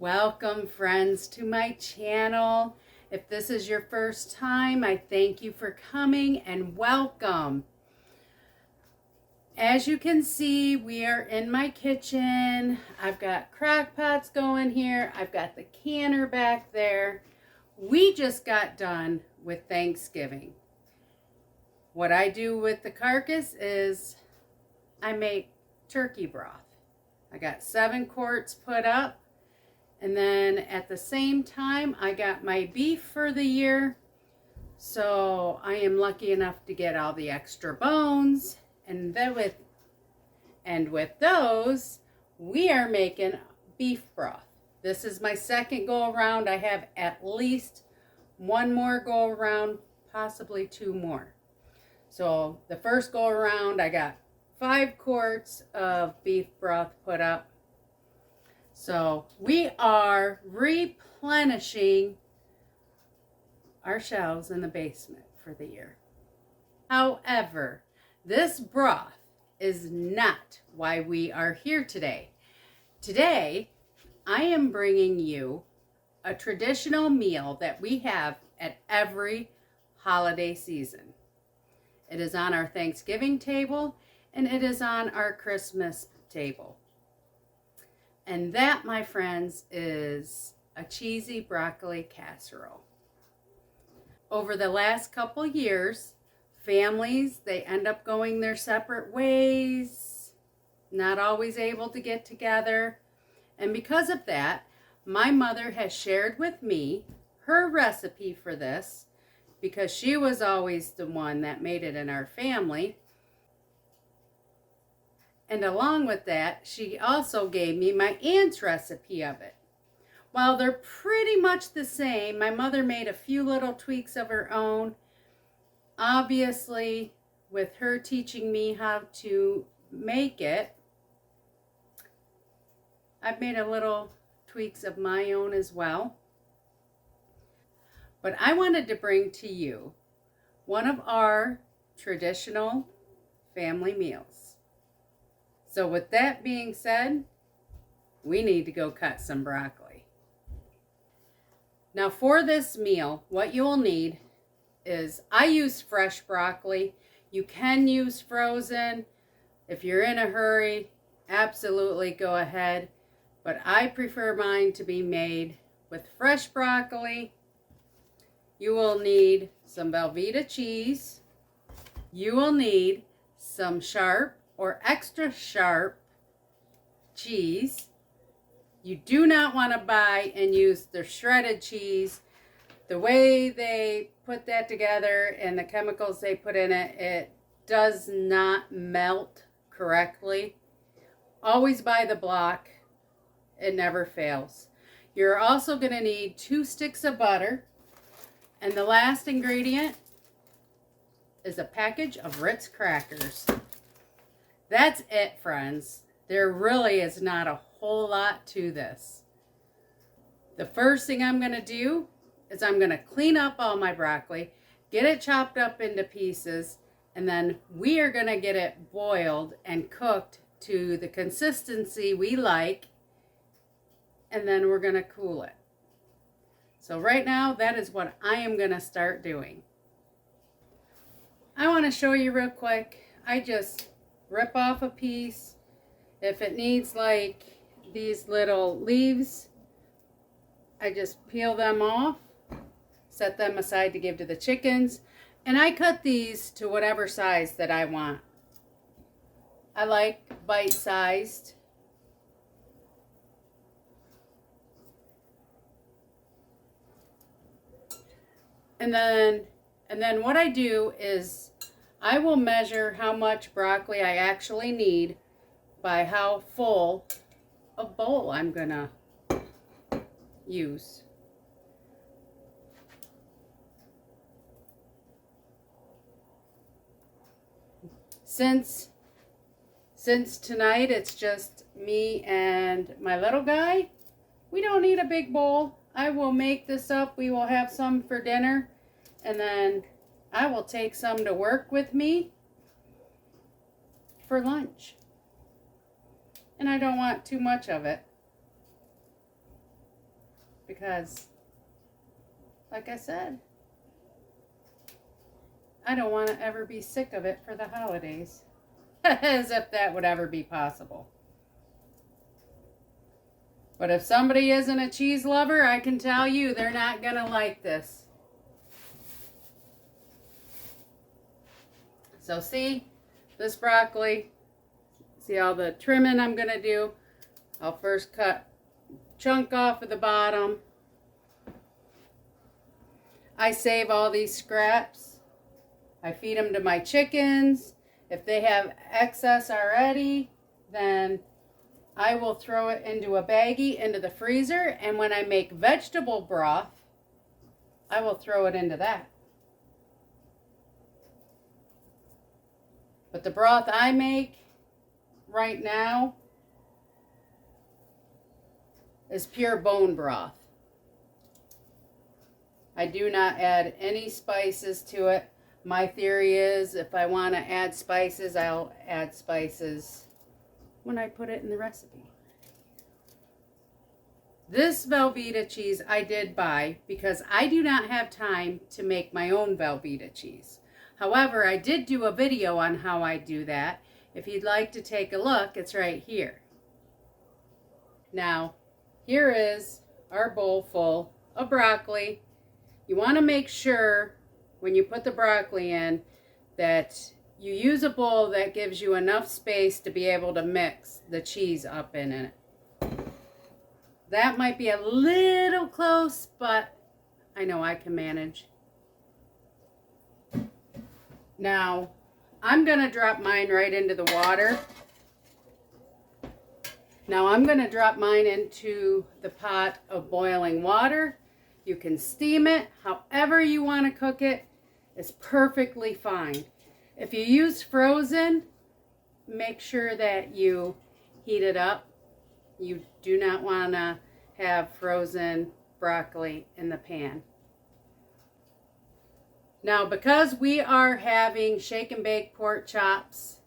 Welcome, friends, to my channel. If this is your first time, I thank you for coming and welcome. As you can see, we are in my kitchen. I've got crock pots going here. I've got the canner back there. We just got done with Thanksgiving. What I do with the carcass is I make turkey broth. I got 7 quarts put up. And then at the same time, I got my beef for the year. So I am lucky enough to get all the extra bones. And then with those, we are making beef broth. This is my second go around. I have at least one more go around, possibly 2 more. So the first go around, I got 5 quarts of beef broth put up. So we are replenishing our shelves in the basement for the year. However, this broth is not why we are here today. Today, I am bringing you a traditional meal that we have at every holiday season. It is on our Thanksgiving table and it is on our Christmas table. And that, my friends, is a cheesy broccoli casserole. Over the last couple years, families, they end up going their separate ways, not always able to get together. And because of that, my mother has shared with me her recipe for this because she was always the one that made it in our family. And along with that, she also gave me my aunt's recipe of it. While they're pretty much the same, my mother made a few little tweaks of her own. Obviously, with her teaching me how to make it, I've made a little tweaks of my own as well. But I wanted to bring to you one of our traditional family meals. So with that being said, we need to go cut some broccoli. Now for this meal, what you will need is, I use fresh broccoli. You can use frozen. If you're in a hurry, absolutely go ahead. But I prefer mine to be made with fresh broccoli. You will need some Velveeta cheese. You will need some sharp or extra sharp cheese. You do not want to buy and use the shredded cheese. The way they put that together and the chemicals they put in it, it does not melt correctly. Always buy the block. It never fails. You're also going to need 2 sticks of butter. And the last ingredient is a package of Ritz crackers. That's it, friends. There really is not a whole lot to this. The first thing I'm going to do is I'm going to clean up all my broccoli, get it chopped up into pieces, and then we are going to get it boiled and cooked to the consistency we like, and then we're going to cool it. So right now, that is what I am going to start doing. I want to show you real quick. I just rip off a piece. If it needs like these little leaves, I just peel them off, set them aside to give to the chickens, and I cut these to whatever size that I want. I like bite-sized. And then what I do is I will measure how much broccoli I actually need by how full a bowl I'm gonna use. Since tonight it's just me and my little guy, we don't need a big bowl. I will make this up. We will have some for dinner, and then I will take some to work with me for lunch. And I don't want too much of it. because, like I said, I don't want to ever be sick of it for the holidays. As if that would ever be possible. But if somebody isn't a cheese lover, I can tell you they're not going to like this. So see, this broccoli, see all the trimming I'm going to do. I'll first cut a chunk off of the bottom. I save all these scraps. I feed them to my chickens. If they have excess already, then I will throw it into a baggie into the freezer, and when I make vegetable broth, I will throw it into that. But the broth I make right now is pure bone broth. I do not add any spices to it. My theory is if I want to add spices, I'll add spices when I put it in the recipe. This Velveeta cheese I did buy because I do not have time to make my own Velveeta cheese. However, I did do a video on how I do that. If you'd like to take a look, it's right here. Now, here is our bowl full of broccoli. You want to make sure when you put the broccoli in that you use a bowl that gives you enough space to be able to mix the cheese up in it. That might be a little close, but I know I can manage. Now, I'm going to drop mine right into the water. Now, I'm going to drop mine into the pot of boiling water. You can steam it however you want to cook it. It's perfectly fine. If you use frozen, make sure that you heat it up. You do not want to have frozen broccoli in the pan. Now, because we are having shake and bake pork chops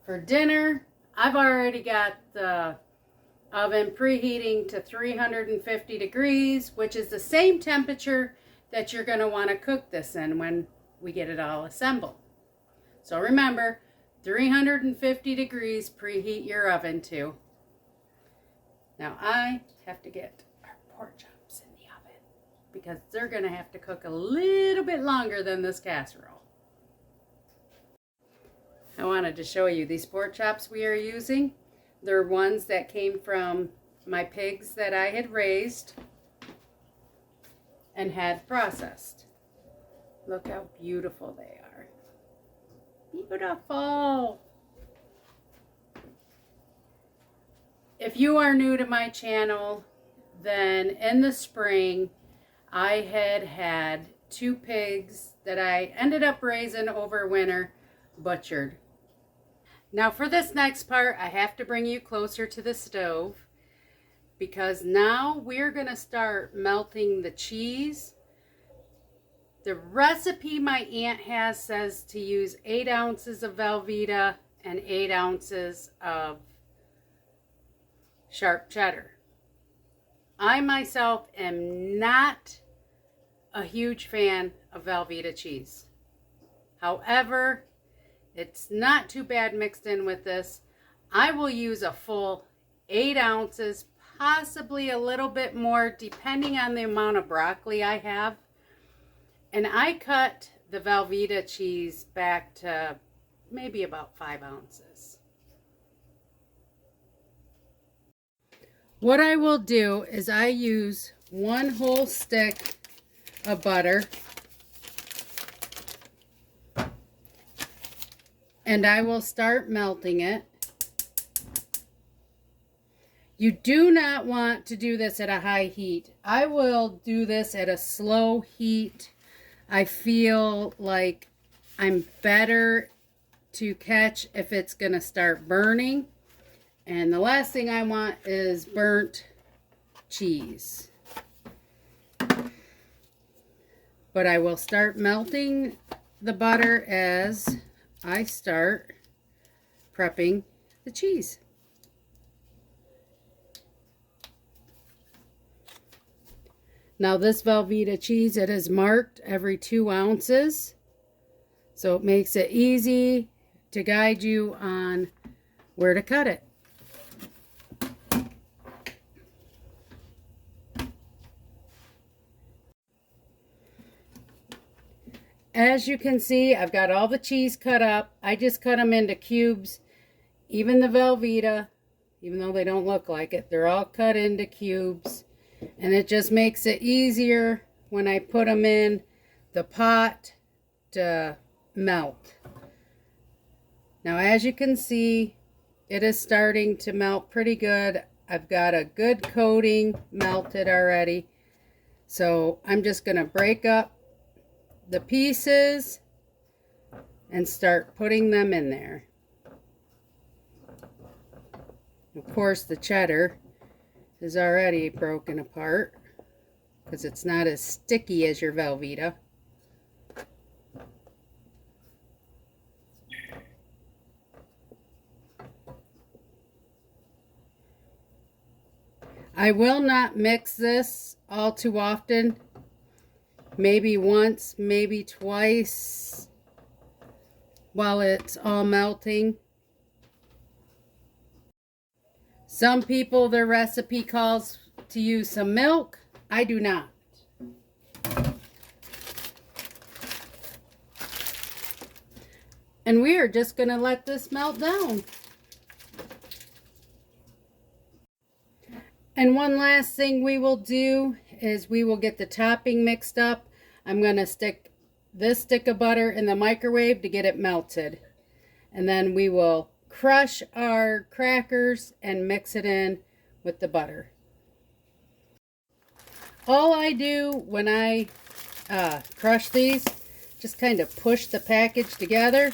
for dinner, I've already got the oven preheating to 350 degrees, which is the same temperature that you're going to want to cook this in when we get it all assembled. So remember, 350 degrees preheat your oven to. Now I have to get our pork chops in the oven because they're going to have to cook a little bit longer than this casserole. I wanted to show you these pork chops we are using. They're ones that came from my pigs that I had raised and had processed. Look how beautiful they are. Beautiful. If you are new to my channel, then in the spring I had 2 pigs that I ended up raising over winter butchered. Now for this next part, I have to bring you closer to the stove because now we're going to start melting the cheese. The recipe my aunt has says to use 8 ounces of Velveeta and 8 ounces of sharp cheddar. I myself am not a huge fan of Velveeta cheese. However, it's not too bad mixed in with this. I will use a full 8 ounces, possibly a little bit more depending on the amount of broccoli I have. And I cut the Velveeta cheese back to maybe about 5 ounces. What I will do is I use 1 whole stick of butter. And I will start melting it. You do not want to do this at a high heat. I will do this at a slow heat. I feel like I'm better to catch if it's going to start burning. And the last thing I want is burnt cheese. But I will start melting the butter as I start prepping the cheese. Now this Velveeta cheese, it is marked every 2 ounces. So it makes it easy to guide you on where to cut it. As you can see, I've got all the cheese cut up. I just cut them into cubes. Even the Velveeta, even though they don't look like it, they're all cut into cubes. And it just makes it easier when I put them in the pot to melt. Now, as you can see, it is starting to melt pretty good. I've got a good coating melted already. So I'm just going to break up the pieces and start putting them in there. Of course, the cheddar is already broken apart because it's not as sticky as your Velveeta. I will not mix this all too often. Maybe once, maybe twice while it's all melting. Some people, their recipe calls to use some milk. I do not. And we are just going to let this melt down. And one last thing we will do is we will get the topping mixed up. I'm going to stick this stick of butter in the microwave to get it melted. And then we will crush our crackers and mix it in with the butter. All I do when I crush these, just kind of push the package together.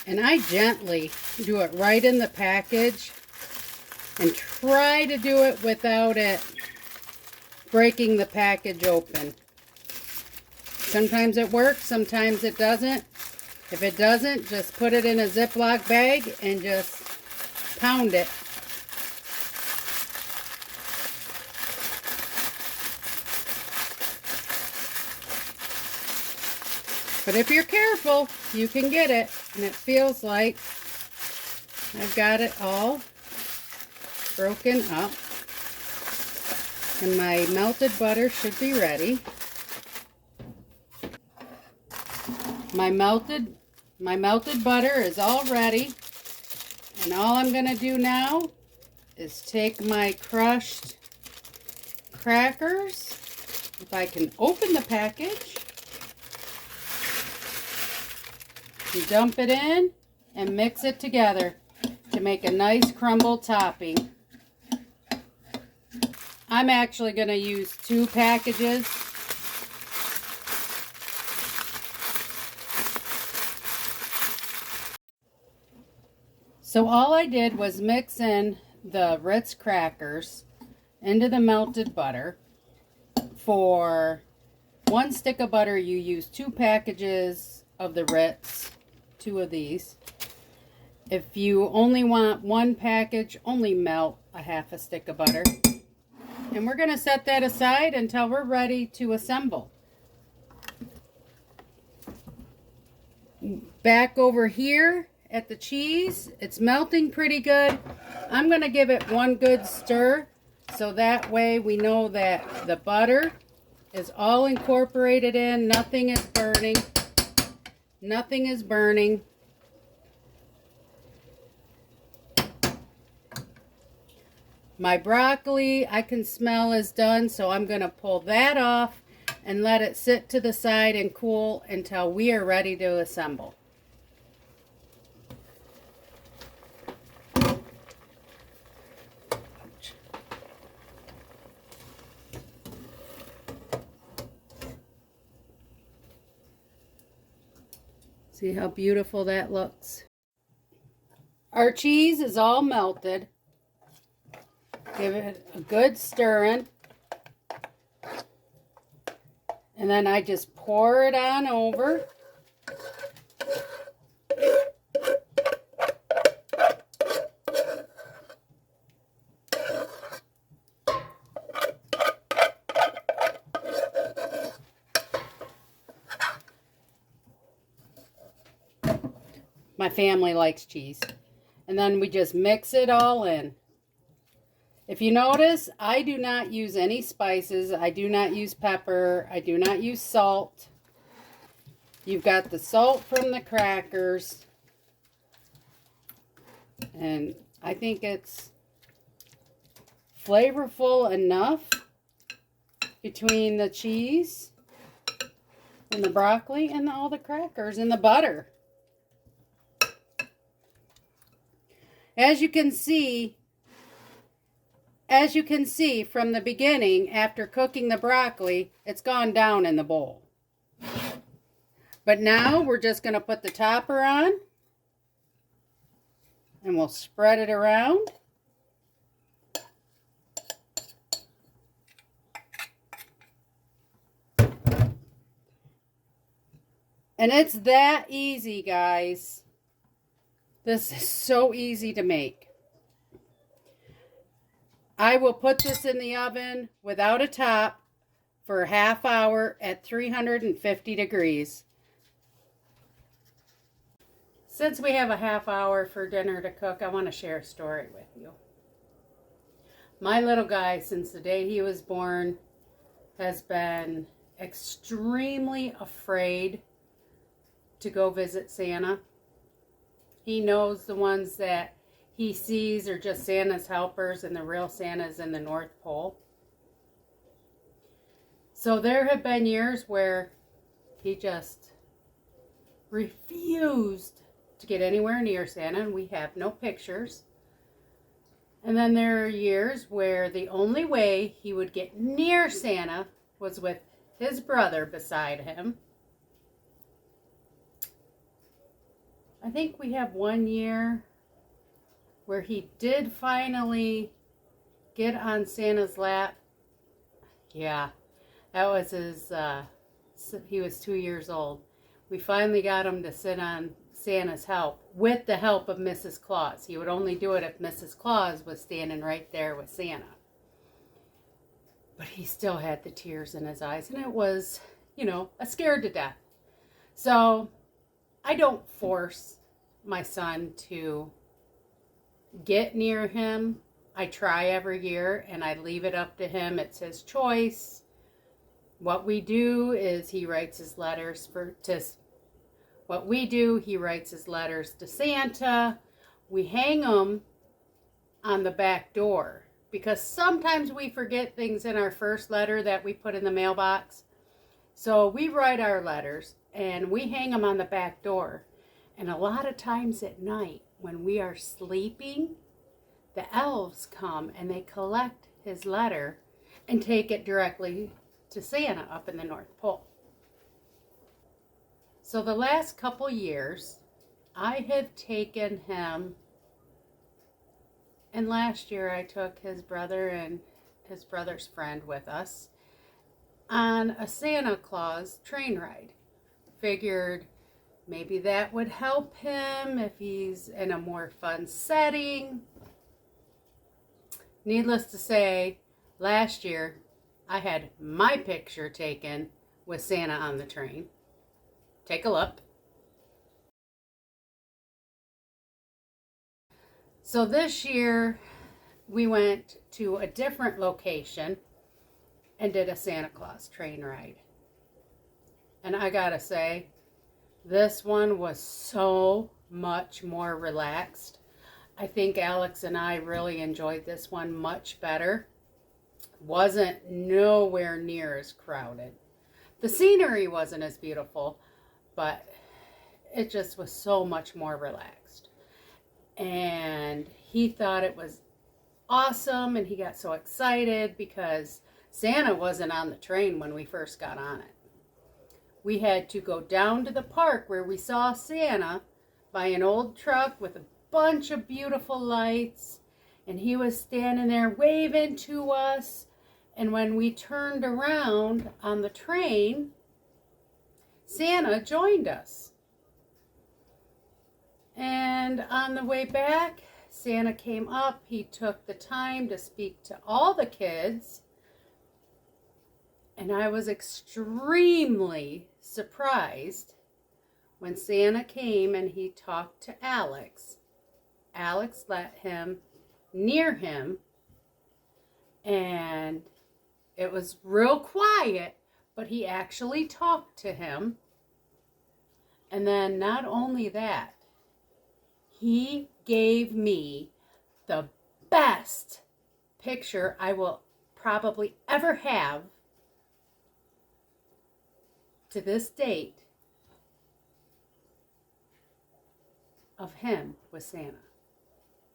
And I gently do it right in the package. And try to do it without it breaking the package open. Sometimes it works, sometimes it doesn't. If it doesn't, just put it in a Ziploc bag and just pound it. But if you're careful, you can get it. And it feels like I've got it all broken up. And my melted butter should be ready. My melted butter is all ready. And all I'm going to do now is take my crushed crackers, if I can open the package, and dump it in and mix it together to make a nice crumble topping. I'm actually going to use 2 packages. So all I did was mix in the Ritz crackers into the melted butter. For 1 stick of butter, you use 2 packages of the Ritz, 2 of these. If you only want 1 package, only melt a half a stick of butter. And we're going to set that aside until we're ready to assemble. Back over here at the cheese, it's melting pretty good. I'm going to give it 1 good stir so that way we know that the butter is all incorporated in. Nothing is burning. Nothing is burning. My broccoli, I can smell, is done, so I'm going to pull that off and let it sit to the side and cool until we are ready to assemble. See how beautiful that looks? Our cheese is all melted. Give it a good stirring. And then I just pour it on over. My family likes cheese. And then we just mix it all in. If you notice, I do not use any spices. I do not use pepper. I do not use salt. You've got the salt from the crackers. And I think it's flavorful enough between the cheese and the broccoli and all the crackers and the butter. As you can see from the beginning, after cooking the broccoli, it's gone down in the bowl. But now we're just going to put the topper on and we'll spread it around. And it's that easy, guys. This is so easy to make. I will put this in the oven without a top for a half hour at 350 degrees. Since we have a half hour for dinner to cook, I want to share a story with you. My little guy, since the day he was born, has been extremely afraid to go visit Santa. He knows the ones that he sees are just Santa's helpers and the real Santa's in the North Pole. So there have been years where he just refused to get anywhere near Santa, and we have no pictures. And then there are years where the only way he would get near Santa was with his brother beside him. I think we have one year where he did finally get on Santa's lap. Yeah, that was his, he was 2 years old. We finally got him to sit on Santa's help with the help of Mrs. Claus. He would only do it if Mrs. Claus was standing right there with Santa. But he still had the tears in his eyes, and it was, a scared to death. So I don't force my son to get near him. I try every year, and I leave it up to him. It's his choice. What we do is he writes his letters to Santa. We hang them on the back door because sometimes we forget things in our first letter that we put in the mailbox. So we write our letters and we hang them on the back door. And a lot of times at night when we are sleeping, the elves come and they collect his letter and take it directly to Santa up in the North Pole. So the last couple years, I have taken him, and last year I took his brother and his brother's friend with us on a Santa Claus train ride. Figured maybe that would help him if he's in a more fun setting. Needless to say, last year I had my picture taken with Santa on the train. Take a look. So this year we went to a different location and did a Santa Claus train ride. And I gotta say, this one was so much more relaxed. I think Alex and I really enjoyed this one much better. Wasn't nowhere near as crowded. The scenery wasn't as beautiful, but it just was so much more relaxed. And he thought it was awesome, and he got so excited because Santa wasn't on the train when we first got on it. We had to go down to the park where we saw Santa by an old truck with a bunch of beautiful lights, and he was standing there waving to us. And when we turned around on the train, Santa joined us. And on the way back, Santa came up. He took the time to speak to all the kids. And I was extremely surprised when Santa came and he talked to Alex, Alex let him near him, and it was real quiet, but he actually talked to him. And then not only that, he gave me the best picture I will probably ever have to this date of him with Santa.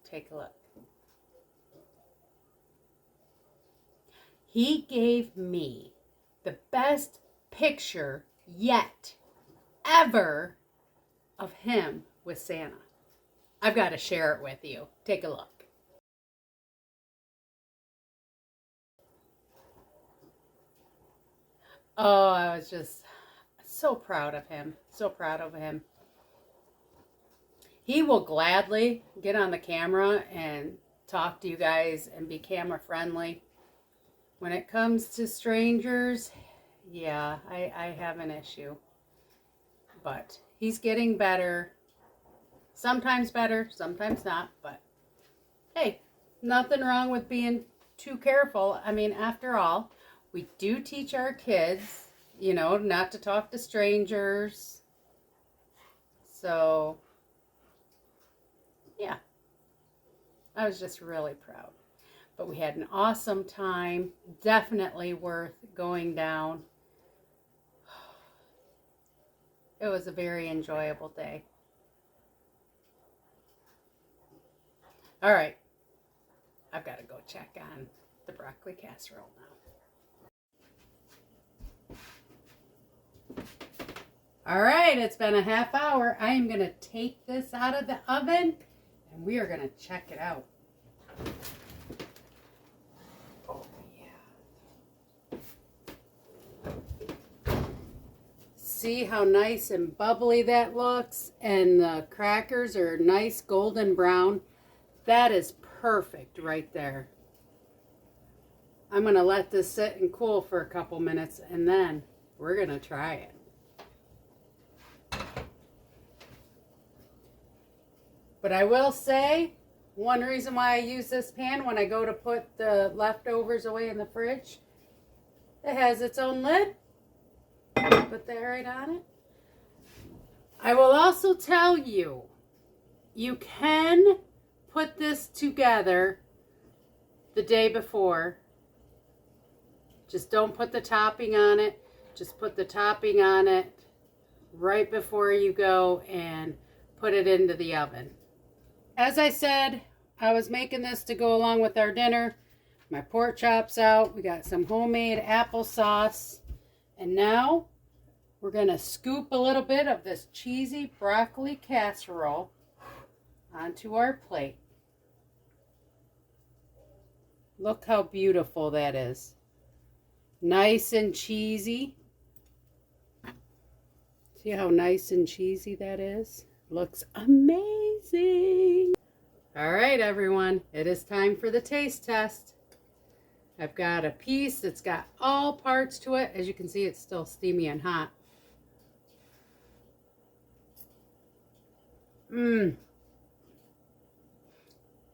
Take a look. He gave me the best picture yet ever of him with Santa. I've got to share it with you. Take a look. Oh, I was just so proud of him. So proud of him. He will gladly get on the camera and talk to you guys and be camera friendly. When it comes to strangers, yeah, I have an issue. But he's getting better. Sometimes better, sometimes not. But hey, nothing wrong with being too careful. I mean, after all, we do teach our kids, you know, not to talk to strangers. So, yeah, I was just really proud. But we had an awesome time. Definitely worth going down. It was a very enjoyable day. All right. I've got to go check on the broccoli casserole now. All right. It's been a half hour. I am going to take this out of the oven and we are going to check it out. See how nice and bubbly that looks, and the crackers are nice golden brown. That is perfect right there. I'm going to let this sit and cool for a couple minutes and then we're going to try it. But I will say, one reason why I use this pan when I go to put the leftovers away in the fridge, it has its own lid. Put that right on it. I will also tell you, you can put this together the day before. Just don't put the topping on it. Just put the topping on it right before you go and put it into the oven. As I said, I was making this to go along with our dinner. My pork chops out. We got some homemade applesauce. And now we're going to scoop a little bit of this cheesy broccoli casserole onto our plate. Look how beautiful that is. Nice and cheesy. See how nice and cheesy that is? Looks amazing. All right, everyone. It is time for the taste test. I've got a piece that's got all parts to it. As you can see, it's still steamy and hot.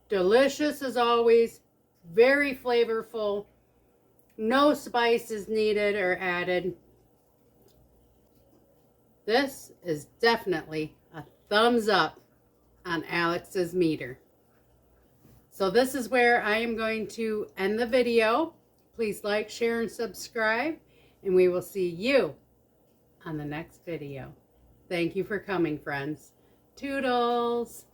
Delicious as always. Very flavorful. No spices needed or added. This is definitely a thumbs up on Alex's meter. So this is where I am going to end the video. Please like, share, and subscribe. And we will see you on the next video. Thank you for coming, friends. Toodles!